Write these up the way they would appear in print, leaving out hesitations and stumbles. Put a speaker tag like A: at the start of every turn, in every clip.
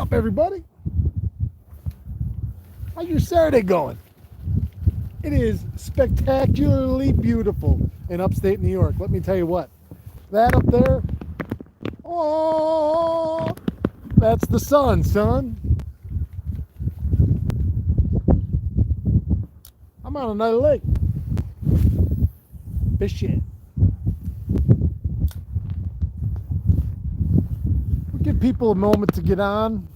A: up, everybody? How's your Saturday going? It is spectacularly beautiful in upstate New York. Let me tell you what. That up there, oh, that's the sun, son. I'm on another lake. Fishing. We'll give people a moment to get on.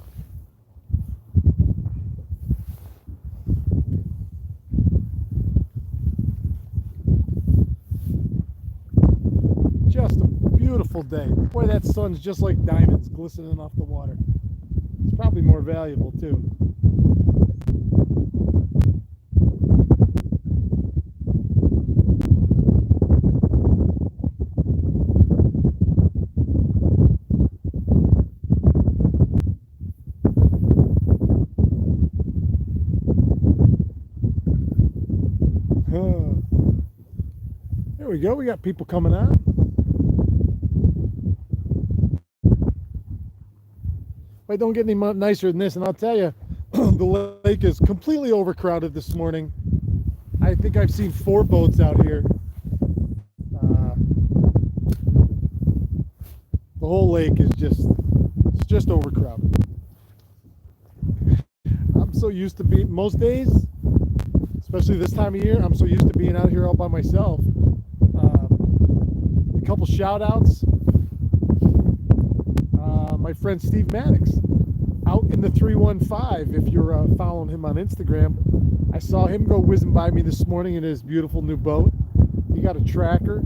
A: Just a beautiful day. Boy, that sun's just like diamonds glistening off the water. It's probably more valuable too. There we go. We got people coming out. But don't get any nicer than this, and I'll tell you, the lake is completely overcrowded this morning. I think I've seen 4 boats out here. The whole lake is just overcrowded. I'm so used to being, most days, especially this time of year, I'm so used to being out here all by myself. A couple shout outs. My friend Steve Maddox out in the 315. If you're following him on Instagram, I saw him go whizzing by me this morning in his beautiful new boat. He got a tracker.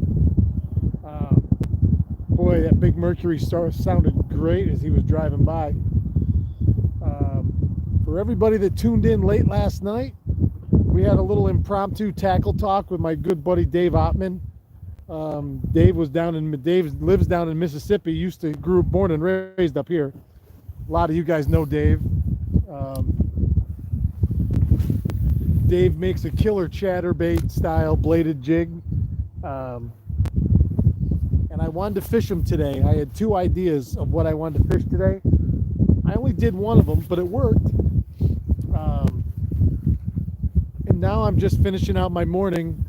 A: Boy, that big Mercury star sounded great as he was driving by. For everybody that tuned in late last night, we had a little impromptu tackle talk with my good buddy Dave Ottman. Dave lives down in Mississippi. Born and raised up here. A lot of you guys know Dave. Dave makes a killer chatterbait style bladed jig. And I wanted to fish them today. I had 2 ideas of what I wanted to fish today. I only did one of them, but it worked. And now I'm just finishing out my morning.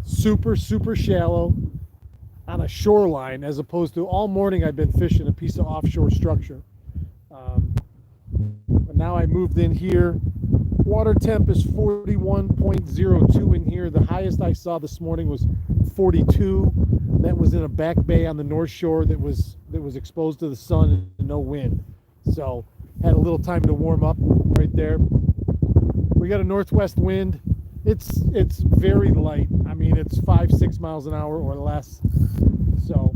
A: Super shallow on a shoreline, as opposed to all morning I've been fishing a piece of offshore structure. But now I moved in here. Water temp is 41.02 in here. The highest I saw this morning was 42. That was in a back bay on the North Shore that was exposed to the sun and no wind. So had a little time to warm up right there. We got a northwest wind. It's very light. I mean, it's 5-6 miles an hour or less. So,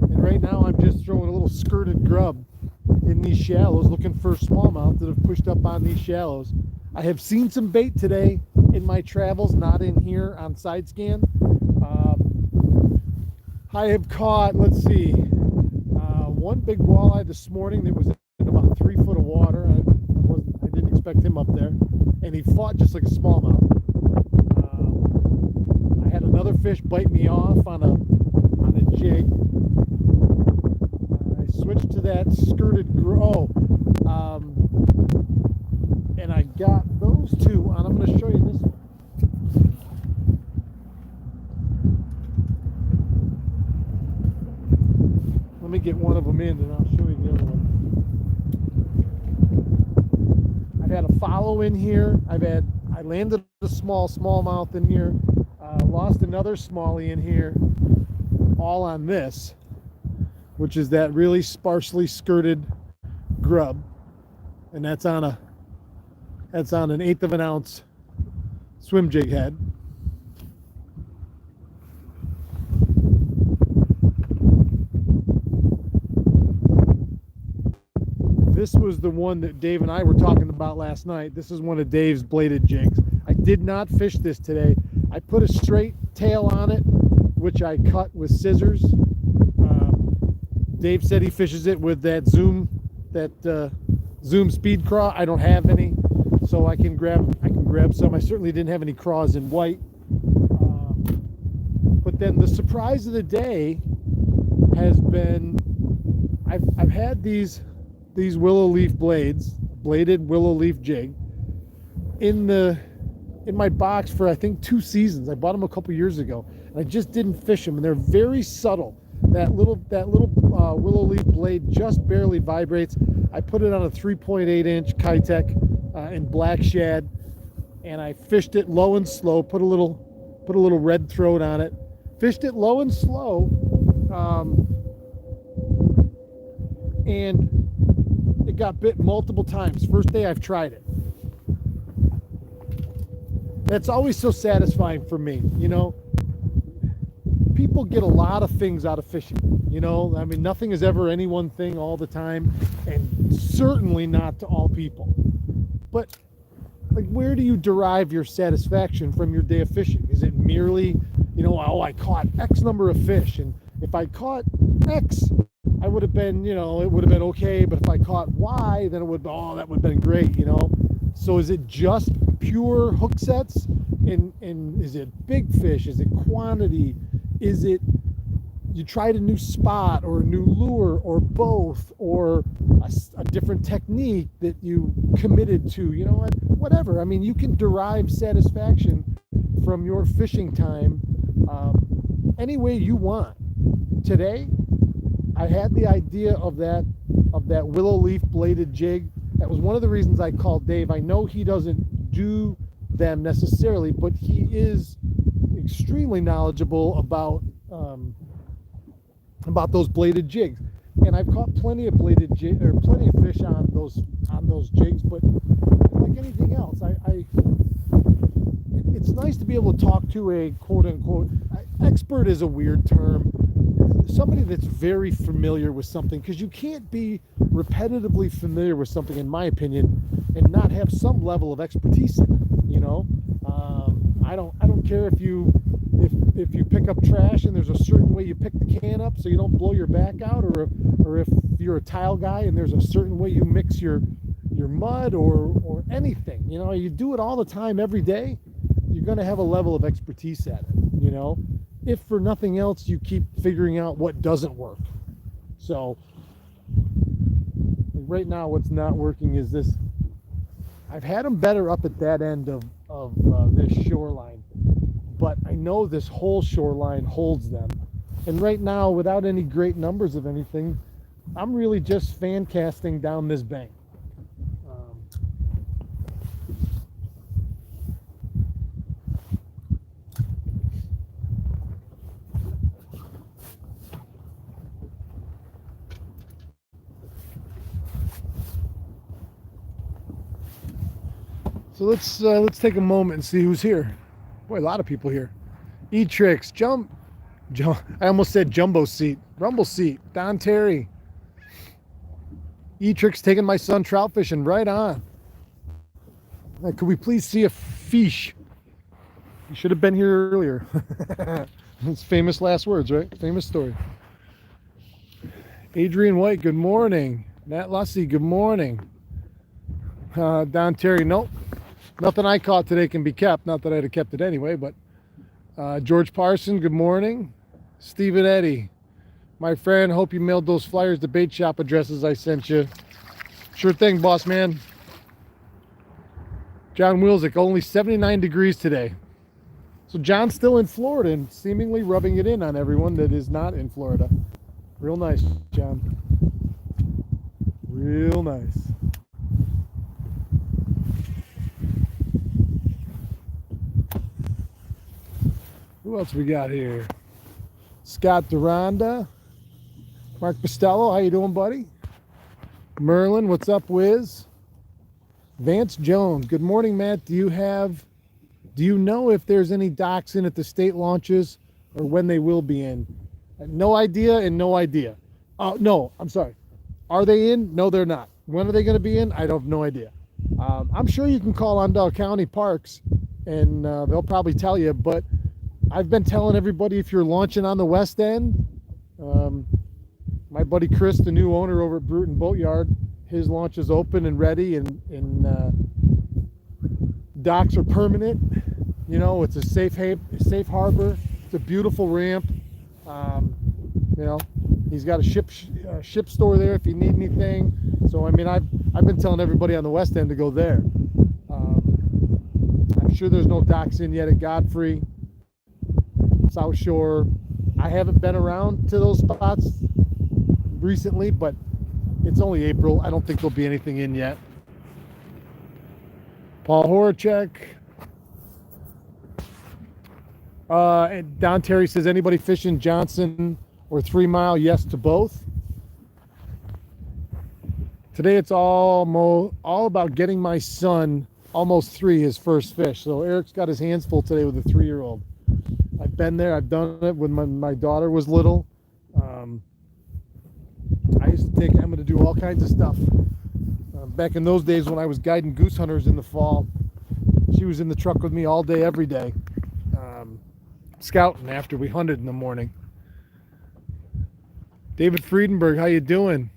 A: and right now I'm just throwing a little skirted grub in these shallows, looking for smallmouth that have pushed up on these shallows. I have seen some bait today in my travels, not in here on side scan. I have caught, let's see, one big walleye this morning that was in about 3 foot of water. I didn't expect him up there, and he fought just like a smallmouth. I had another fish bite me off on a jig. I switched to that skirted and I got those 2, and I'm going to show you this one. Let me get one of them in, and I'll show you the other one. I've had a follow in here. I landed a smallmouth in here. Lost another smallie in here. All on this, which is that really sparsely skirted grub, and that's on an 1/8 of an ounce swim jig head. This was the one that Dave and I were talking about last night. This is one of Dave's bladed jigs. I did not fish this today. I put a straight tail on it, which I cut with scissors. Dave said he fishes it with that Zoom speed craw. I don't have any, so I can grab some. I certainly didn't have any craws in white. But then the surprise of the day has been, I've had these willow leaf blades, bladed willow leaf jig, in my box for I think 2 seasons. I bought them a couple years ago, and I just didn't fish them, and they're very subtle. That little willow leaf blade just barely vibrates. I put it on a 3.8 inch Kitech in black shad, and I fished it low and slow. Put a little red throat on it. Fished it low and slow, and it got bit multiple times. First day I've tried it. That's always so satisfying for me, you know. People get a lot of things out of fishing, you know. I mean, nothing is ever any one thing all the time, and certainly not to all people. But like, where do you derive your satisfaction from your day of fishing? Is it merely, you know, oh, I caught X number of fish, and if I caught X, I would have been, you know, it would have been okay, but if I caught Y, then it would, oh, that would have been great, you know. So is it just pure hook sets, and is it big fish? Is it quantity? Is it you tried a new spot or a new lure or both, or a different technique that you committed to, you know, whatever. I mean, you can derive satisfaction from your fishing time any way you want. Today, I had the idea of that willow leaf bladed jig. That was one of the reasons I called Dave. I know he doesn't do them necessarily, but he is extremely knowledgeable about those bladed jigs, and I've caught plenty of plenty of fish on those jigs. But like anything else, it's nice to be able to talk to a quote unquote expert. Is a weird term. Somebody that's very familiar with something, because you can't be repetitively familiar with something, in my opinion, and not have some level of expertise in it. You know, I don't care if you pick up trash and there's a certain way you pick the can up so you don't blow your back out, or if you're a tile guy and there's a certain way you mix your mud or anything. You know, you do it all the time, every day, you're going to have a level of expertise at it, you know. If for nothing else, you keep figuring out what doesn't work. So right now, what's not working is this. I've had them better up at that end of this shoreline, but I know this whole shoreline holds them. And right now, without any great numbers of anything, I'm really just fan casting down this bank. So let's take a moment and see who's here. Boy, a lot of people here. E-Tricks, I almost said jumbo seat, rumble seat, Don Terry. E-Tricks taking my son trout fishing, right on. Could we please see a fish? You should have been here earlier. It's famous last words, right? Famous story. Adrian White, good morning. Nat Lussie, good morning. Don Terry, nope. Nothing I caught today can be kept. Not that I'd have kept it anyway, but George Parson, good morning. Stephen Eddy, my friend, hope you mailed those flyers, the bait shop addresses I sent you. Sure thing, boss man. John Wilsick, only 79 degrees today. So John's still in Florida and seemingly rubbing it in on everyone that is not in Florida. Real nice, John. Real nice. Who else we got here? Scott Duranda. Mark Costello, how you doing, buddy? Merlin, what's up, Wiz? Vance Jones, good morning, Matt. Do you know if there's any docks in at the state launches or when they will be in? No idea and no idea. No, I'm sorry. Are they in? No, they're not. When are they going to be in? I have no idea. I'm sure you can call Ondale County Parks and they'll probably tell you, but I've been telling everybody, if you're launching on the west end, my buddy Chris, the new owner over at Bruton Boatyard, his launch is open and ready, and docks are permanent. You know, it's a safe harbor. It's a beautiful ramp. You know, he's got a ship store there if you need anything. So I mean, I've been telling everybody on the West End to go there. I'm sure there's no docks in yet at Godfrey, South Shore. I haven't been around to those spots recently, but it's only April. I don't think there'll be anything in yet. Paul Horacek. And Don Terry says, anybody fishing Johnson or 3 Mile? Yes to both. Today it's all about getting my son, almost 3, his first fish. So Eric's got his hands full today with a 3-year-old. I've been there. I've done it when my daughter was little. I used to take Emma to do all kinds of stuff. Back in those days when I was guiding goose hunters in the fall, she was in the truck with me all day, every day, scouting after we hunted in the morning. David Friedenberg, how you doing?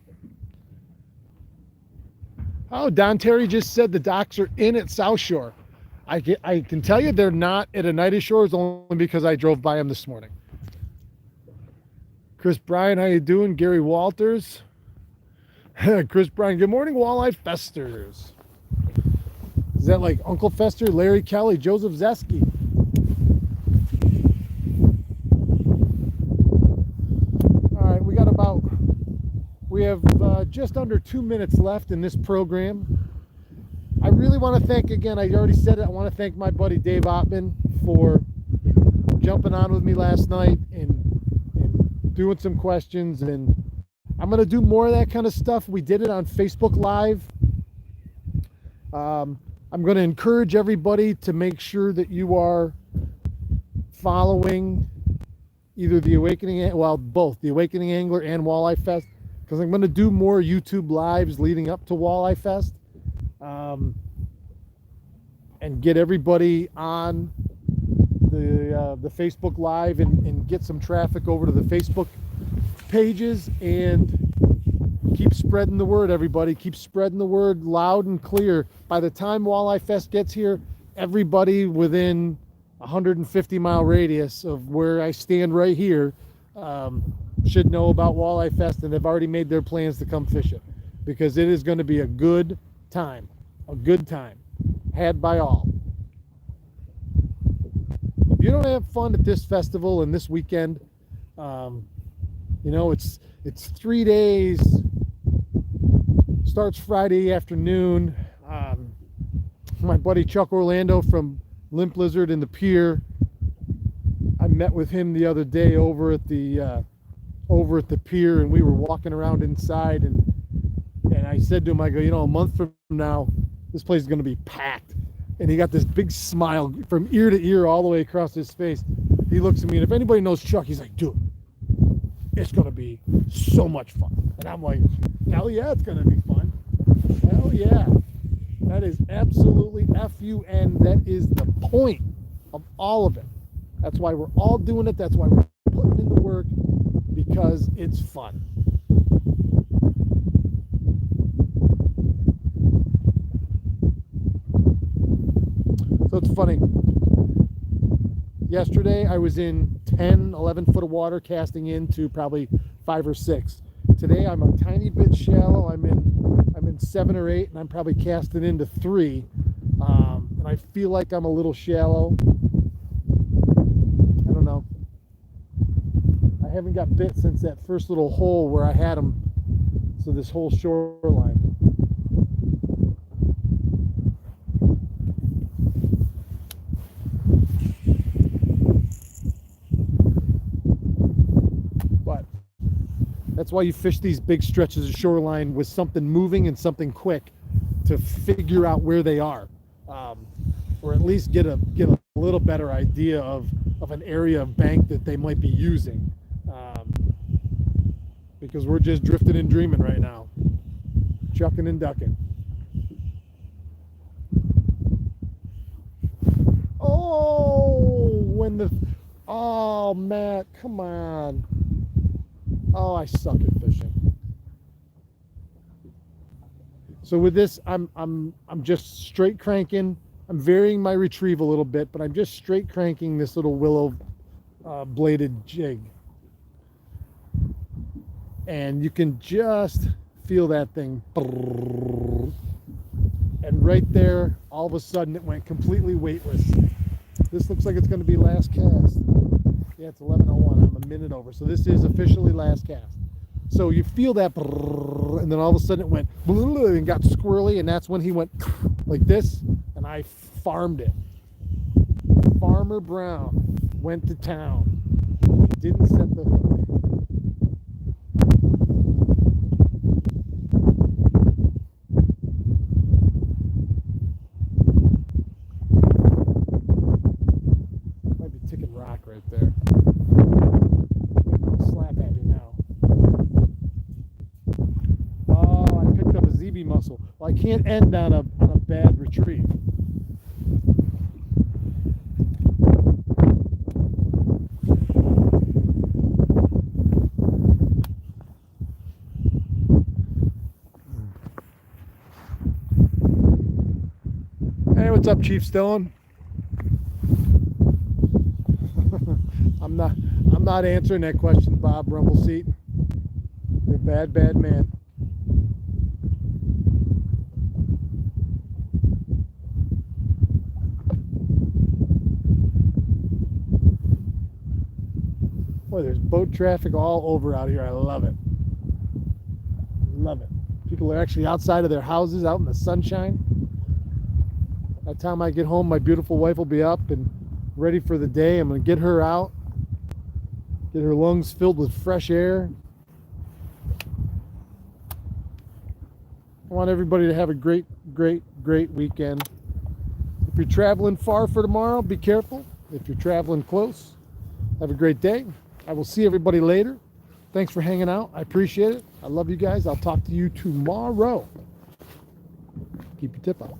A: Oh, Don Terry just said the docks are in at South Shore. I can tell you they're not at Oneida Shores only because I drove by them this morning. Chris Bryan, how you doing? Gary Walters. Chris Bryan, good morning, Walleye Festers. Is that like Uncle Fester, Larry Kelly, Joseph Zeski? All right, we have just under 2 minutes left in this program. I really want to thank, again, I already said it, I want to thank my buddy Dave Ottman for jumping on with me last night and doing some questions, and I'm going to do more of that kind of stuff. We did it on Facebook Live. I'm going to encourage everybody to make sure that you are following either the Awakening, well, both the Awakening Angler and Walleye Fest, because I'm going to do more YouTube lives leading up to Walleye Fest, and get everybody on the Facebook Live and get some traffic over to the Facebook pages, and keep spreading the word, everybody. Keep spreading the word loud and clear. By the time Walleye Fest gets here, everybody within 150-mile radius of where I stand right here should know about Walleye Fest, and they've already made their plans to come fish it, because it is going to be a good time had by all. If you don't have fun at this festival and this weekend, you know, it's 3 days, starts Friday afternoon. My buddy Chuck Orlando from Limp Lizard in the Pier, I met with him the other day over at the pier, and we were walking around inside, and I said to him, I go, you know, a month from now, this place is going to be packed. And he got this big smile from ear to ear all the way across his face. He looks at me, and if anybody knows Chuck, he's like, dude, it's going to be so much fun. And I'm like, hell yeah, it's going to be fun. Hell yeah. That is absolutely F-U-N. That is the point of all of it. That's why we're all doing it. That's why we're putting in the work, because it's fun. So it's funny. Yesterday I was in 10, 11 foot of water casting into probably 5 or 6. Today I'm a tiny bit shallow. I'm in 7 or 8, and I'm probably casting into 3. And I feel like I'm a little shallow. I don't know. I haven't got bit since that first little hole where I had them. So this whole shoreline. That's why you fish these big stretches of shoreline with something moving and something quick to figure out where they are, or at least get a little better idea of an area of bank that they might be using, because we're just drifting and dreaming right now, chucking and ducking. Oh, Matt, come on. Oh, I suck at fishing. So with this, I'm just straight cranking. I'm varying my retrieve a little bit, but I'm just straight cranking this little willow bladed jig. and you can just feel that thing. And right there, all of a sudden, it went completely weightless. This looks like it's going to be last cast. Yeah, it's 11:01. I'm a minute over. So this is officially last cast. So you feel that, and then all of a sudden it went and got squirrely, and that's when he went like this, and I farmed it. Farmer Brown went to town. Didn't set the hook. Might be ticking rock right there. I'll slap at me now. Oh, I picked up a ZB muscle. Well, I can't end on a bad retrieve. Hey, what's up, Chief Stone? I'm not answering that question, Bob Rumbleseat. You're a bad, bad man. Boy, there's boat traffic all over out here. I love it. Love it. People are actually outside of their houses, out in the sunshine. By the time I get home, my beautiful wife will be up and ready for the day. I'm going to get her out, get her lungs filled with fresh air. I want everybody to have a great, great, great weekend. If you're traveling far for tomorrow, be careful. If you're traveling close, have a great day. I will see everybody later. Thanks for hanging out. I appreciate it. I love you guys. I'll talk to you tomorrow. Keep your tip up.